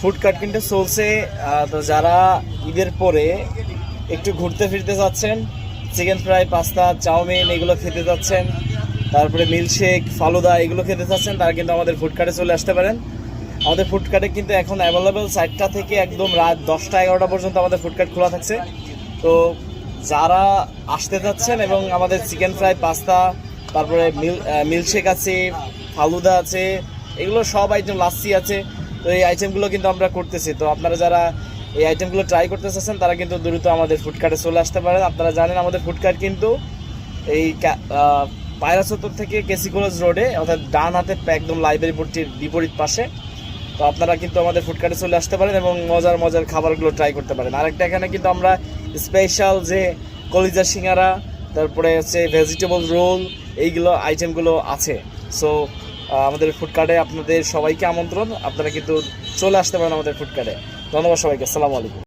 Food cart কিন্তু চলছে। তো যারা ঈদের পরে একটু ঘুরতে ফিরতে যাচ্ছেন, চিকেন ফ্রাই, পাস্তা, চাউমিন এগুলো খেতে যাচ্ছেন, তারপরে মিল্কশেক, ফালুদা এগুলো খেতে চাচ্ছেন, তারা কিন্তু আমাদের ফুড কার্টে চলে আসতে পারেন। আমাদের ফুড কার্টে কিন্তু এখন অ্যাভেলেবেল 4টা থেকে একদম রাত 10টা 11টা পর্যন্ত আমাদের ফুড কার্ট খোলা থাকছে। তো যারা আসতে যাচ্ছেন এবং আমাদের চিকেন ফ্রাই, পাস্তা, তারপরে মিল্কশেক আছে, ফালুদা আছে, এগুলো সব আইটেম, লাচ্ছি আছে। তো এই আইটেমগুলো কিন্তু আমরা করতেছি। তো আপনারা যারা এই আইটেমগুলো ট্রাই করতে চাচ্ছেন তারা কিন্তু দ্রুত আমাদের ফুড কার্টে চলে আসতে পারেন। আপনারা জানেন আমাদের ফুড কার্ট কিন্তু এই পায়রা চত্বর থেকে কেসি কলেজ রোডে, অর্থাৎ ডান হাতে একদম লাইব্রেরি বোর্ডটির বিপরীত পাশে। তো আপনারা কিন্তু আমাদের ফুড কার্টে চলে আসতে পারেন এবং মজার মজার খাবারগুলো ট্রাই করতে পারেন। আরেকটা, এখানে কিন্তু আমরা স্পেশাল যে কলিজা সিঙ্গারা, তারপরে হচ্ছে ভেজিটেবল রোল, এইগুলো আইটেমগুলো আছে। সো আমাদের ফুড কার্টে আপনাদের সবাইকে আমন্ত্রণ, আপনারা কিন্তু চলে আসতে পারেন আমাদের ফুড কার্টে। ধন্যবাদ সবাইকে, আসসালামু আলাইকুম।